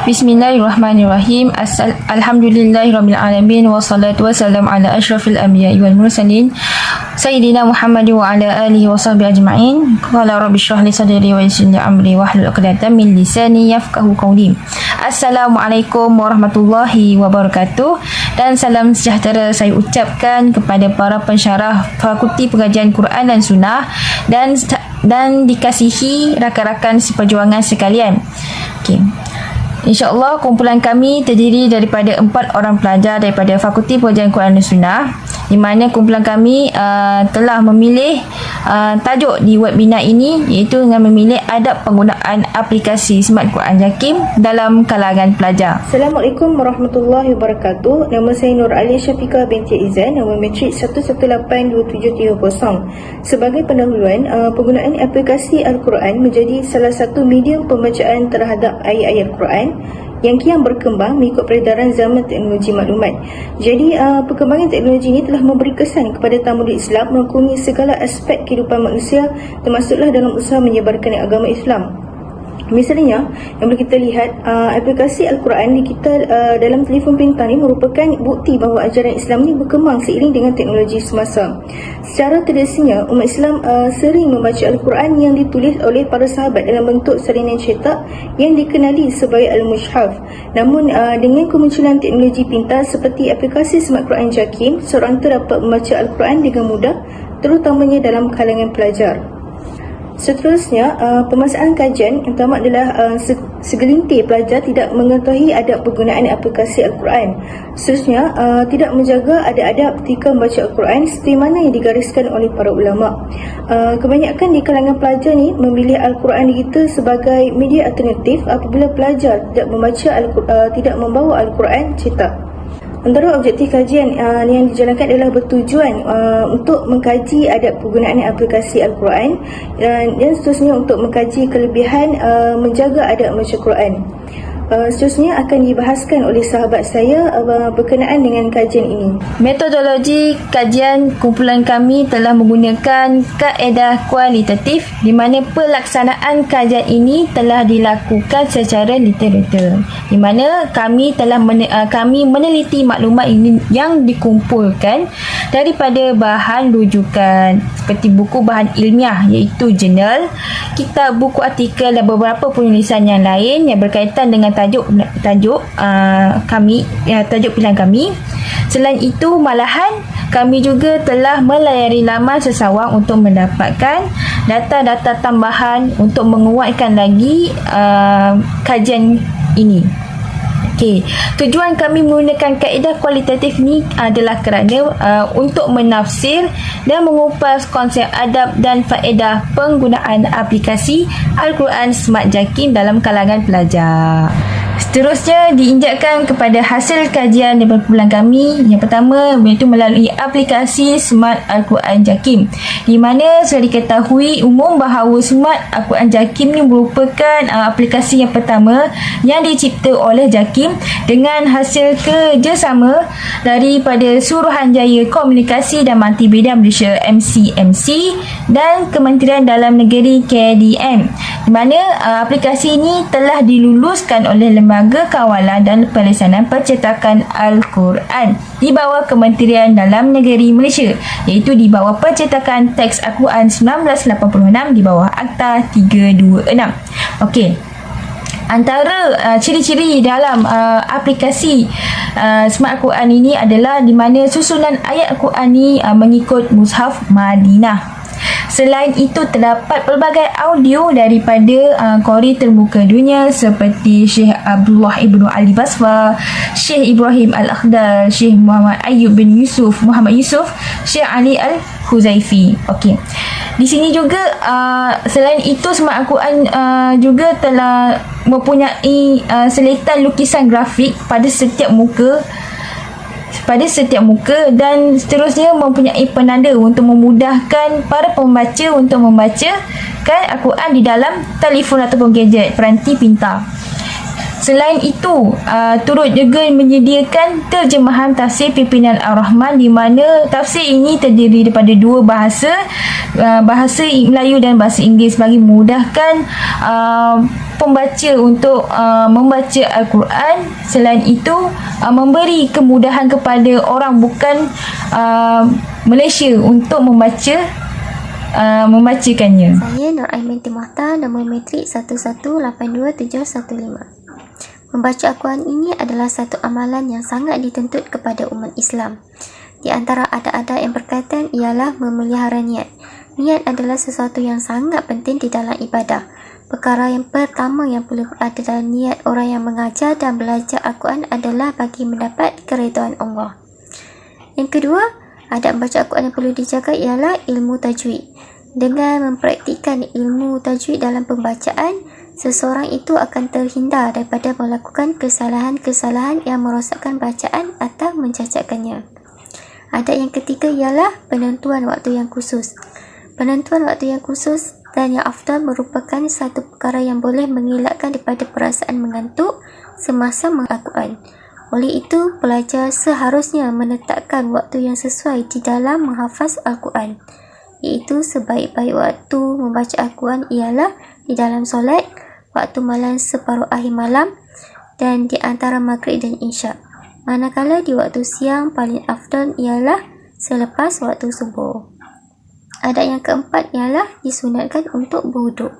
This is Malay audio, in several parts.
Bismillahirrahmanirrahim. Alhamdulillahirrabbilalamin. Wassalatu wassalamu ala ashrafil anbiya'i wal mursalin Sayyidina Muhammad wa ala alihi wa sahbihi ajma'in. Qala rabbi shrah li sadri wa yassir li amri wahlul 'uqdatam min lisani yafqahu qawli. Assalamualaikum warahmatullahi wabarakatuh. Dan salam sejahtera saya ucapkan kepada para pensyarah Fakulti Pengajian Quran dan Sunnah dan dikasihi rakan-rakan seperjuangan sekalian. Okey. InsyaAllah kumpulan kami terdiri daripada 4 orang pelajar daripada Fakulti Pengajian Quran dan Sunnah, di mana kumpulan kami telah memilih tajuk di webinar ini, iaitu dengan memilih adab penggunaan aplikasi Smart Quran Jakim dalam kalangan pelajar. Assalamualaikum warahmatullahi wabarakatuh. Nama saya Nur Alia Syafiqah binti Izan, nama matrik 1182730. Sebagai pendahuluan, penggunaan aplikasi Al-Quran menjadi salah satu medium pembacaan terhadap ayat-ayat Quran yang kian berkembang mengikut peredaran zaman teknologi maklumat. Jadi perkembangan teknologi ini telah memberi kesan kepada tamadun Islam merangkumi segala aspek kehidupan manusia, termasuklah dalam usaha menyebarkan agama Islam. Misalnya, yang boleh kita lihat, aplikasi Al-Quran di kita dalam telefon pintar ini merupakan bukti bahawa ajaran Islam ini berkembang seiring dengan teknologi semasa. Secara tradisinya, umat Islam sering membaca Al-Quran yang ditulis oleh para sahabat dalam bentuk salinan cetak yang dikenali sebagai Al-Mushaf. Namun, dengan kemunculan teknologi pintar seperti aplikasi Smart Quran Jakim, seorang itu dapat membaca Al-Quran dengan mudah, terutamanya dalam kalangan pelajar. Seterusnya, pemasaran kajian yang pertama adalah segelintir pelajar tidak mengetahui adab penggunaan aplikasi Al-Quran. Seterusnya, tidak menjaga adab-adab ketika membaca Al-Quran seperti mana yang digariskan oleh para ulama. Kebanyakan di kalangan pelajar ni memilih Al-Quran kita sebagai media alternatif apabila pelajar tidak membawa Al-Quran cetak. Antara objektif kajian yang dijalankan adalah bertujuan untuk mengkaji adab penggunaan aplikasi Al-Quran dan seterusnya untuk mengkaji kelebihan menjaga adab membaca Quran. Seterusnya akan dibahaskan oleh sahabat saya berkenaan dengan kajian ini. Metodologi kajian kumpulan kami telah menggunakan kaedah kualitatif, di mana pelaksanaan kajian ini telah dilakukan secara literatur, di mana kami telah kami meneliti maklumat ini yang dikumpulkan daripada bahan rujukan seperti buku bahan ilmiah iaitu jurnal, kitab, buku artikel dan beberapa penulisan yang lain yang berkaitan dengan tajuk pilihan kami. Selain itu, malahan kami juga telah melayari laman sesawang untuk mendapatkan data-data tambahan untuk menguatkan lagi kajian ini. Okey, tujuan kami menggunakan kaedah kualitatif ni adalah kerana untuk menafsir dan mengupas konsep adab dan faedah penggunaan aplikasi Al-Quran Smart Jakim dalam kalangan pelajar. Seterusnya diinjakkan kepada hasil kajian daripada kumpulan kami. Yang pertama iaitu melalui aplikasi Smart Al-Quran Jakim, di mana sudah diketahui umum bahawa Smart Al-Quran Jakim ni merupakan aplikasi yang pertama yang dicipta oleh Jakim dengan hasil kerjasama daripada Suruhanjaya Komunikasi dan Multimedia Malaysia MCMC dan Kementerian Dalam Negeri KDM, di mana aplikasi ini telah diluluskan oleh Lembaga Kawalan dan Pelaksanaan Percetakan Al-Quran di bawah Kementerian Dalam Negeri Malaysia, iaitu di bawah Percetakan Teks Al-Quran 1986 di bawah Akta 326. Okey. Antara ciri-ciri dalam aplikasi Smart Al-Quran ini adalah di mana susunan ayat Al-Quran ini mengikut Mushaf Madinah. Selain itu, terdapat pelbagai audio daripada qari termuka dunia seperti Syekh Abdullah Ibnu Ali Basfa, Syekh Ibrahim Al-Akhdar, Syekh Muhammad Ayub bin Muhammad Yusuf, Syekh Ali Al-Huzaifi. Okey. Di sini juga selain itu, Smart Al-Quran juga telah mempunyai seletan lukisan grafik pada setiap muka dan seterusnya mempunyai penanda untuk memudahkan para pembaca untuk membacakan Al-Quran di dalam telefon ataupun gadget peranti pintar. Selain itu, turut juga menyediakan terjemahan tafsir pimpinan Ar-Rahman, di mana tafsir ini terdiri daripada dua bahasa Melayu dan bahasa Inggeris bagi memudahkan pembaca untuk membaca Al-Quran. Selain itu, memberi kemudahan kepada orang bukan Malaysia untuk membacakannya. Saya Nur Aiman Timahta, nombor matrik 1182715. Membaca Al-Quran ini adalah satu amalan yang sangat dituntut kepada umat Islam. Di antara adat-adat yang berkaitan ialah memelihara niat. Niat adalah sesuatu yang sangat penting di dalam ibadah. Perkara yang pertama yang perlu ada dalam niat orang yang mengajar dan belajar Al-Quran adalah bagi mendapat keridhaan Allah. Yang kedua, adab membaca Al-Quran yang perlu dijaga ialah ilmu tajwid. Dengan mempraktikkan ilmu tajwid dalam pembacaan, seseorang itu akan terhindar daripada melakukan kesalahan-kesalahan yang merosakkan bacaan atau mencacatkannya. Adab yang ketiga ialah penentuan waktu yang khusus. Penentuan waktu yang khusus dan yang afdal merupakan satu perkara yang boleh mengelakkan daripada perasaan mengantuk semasa Al-Quran. Oleh itu, pelajar seharusnya menetapkan waktu yang sesuai di dalam menghafaz Al-Quran, iaitu sebaik-baik waktu membaca Al-Quran ialah di dalam solat, waktu malam separuh akhir malam dan di antara maghrib dan isyak. Manakala di waktu siang paling afdal ialah selepas waktu subuh. Adab yang keempat ialah disunatkan untuk berwuduk.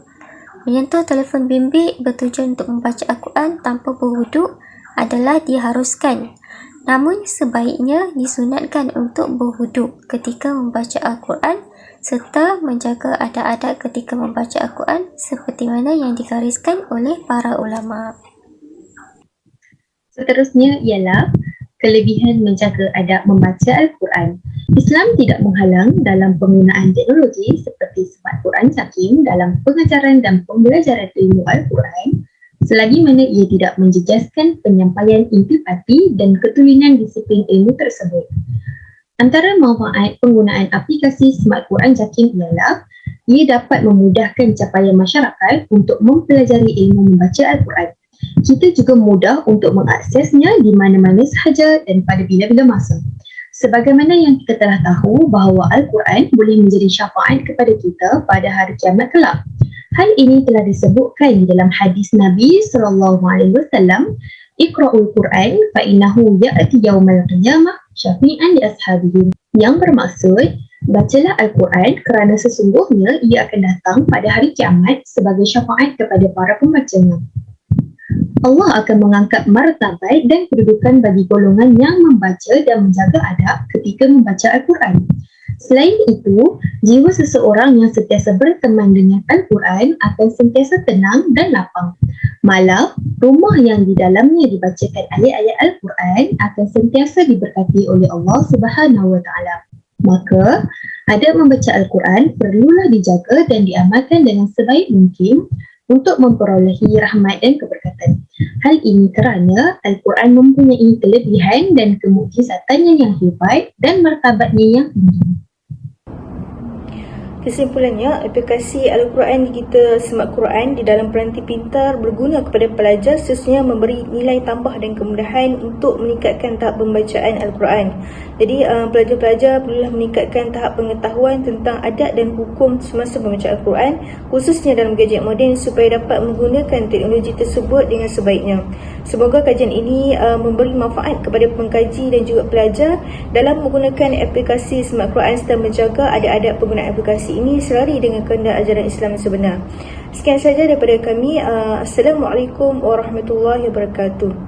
Menyentuh telefon bimbit bertujuan untuk membaca Al-Quran tanpa berwuduk adalah diharuskan. Namun sebaiknya disunatkan untuk berwuduk ketika membaca Al-Quran serta menjaga adab-adab ketika membaca Al-Quran seperti mana yang digariskan oleh para ulama. Seterusnya ialah kelebihan menjaga adab membaca Al-Quran. Islam tidak menghalang dalam penggunaan teknologi seperti Smart Quran Hakim dalam pengajaran dan pembelajaran ilmu Al-Quran selagi mana ia tidak menjejaskan penyampaian intipati dan ketulinan disiplin ilmu tersebut. Antara manfaat penggunaan aplikasi Smart Quran Hakim ialah ia dapat memudahkan capaian masyarakat untuk mempelajari ilmu membaca Al-Quran. Kita juga mudah untuk mengaksesnya di mana-mana sahaja dan pada bila-bila masa. Sebagaimana yang kita telah tahu bahawa Al-Quran boleh menjadi syafaat kepada kita pada hari kiamat kelak. Hal ini telah disebutkan dalam hadis Nabi SAW, Iqra'ul Quran fa innahu ya'ti yaumal qiyamah syafi'an li ashabihi, yang bermaksud bacalah Al-Quran kerana sesungguhnya ia akan datang pada hari kiamat sebagai syafaat kepada para pembacanya. Allah akan mengangkat martabat dan kedudukan bagi golongan yang membaca dan menjaga adab ketika membaca Al-Quran. Selain itu, jiwa seseorang yang sentiasa berteman dengan Al-Quran akan sentiasa tenang dan lapang. Malah, rumah yang di dalamnya dibacakan ayat-ayat Al-Quran akan sentiasa diberkati oleh Allah Subhanahu Wa Taala. Maka, adab membaca Al-Quran perlulah dijaga dan diamalkan dengan sebaik mungkin untuk memperolehi rahmat dan keberkatan. Hal ini kerana Al-Quran mempunyai kelebihan dan kemukjizatannya yang hebat dan martabatnya yang tinggi. Kesimpulannya, aplikasi Al-Quran Digital Smart Quran di dalam peranti pintar berguna kepada pelajar sesungguhnya memberi nilai tambah dan kemudahan untuk meningkatkan tahap pembacaan Al-Quran. Jadi pelajar-pelajar perlulah meningkatkan tahap pengetahuan tentang adab dan hukum semasa membaca Al-Quran, khususnya dalam gadget moden supaya dapat menggunakan teknologi tersebut dengan sebaiknya. Semoga kajian ini memberi manfaat kepada pengkaji dan juga pelajar dalam menggunakan aplikasi Smart Quran serta menjaga adab-adab penggunaan aplikasi ini selari dengan kehendak ajaran Islam yang sebenar. Sekian sahaja daripada kami. Assalamualaikum warahmatullahi wabarakatuh.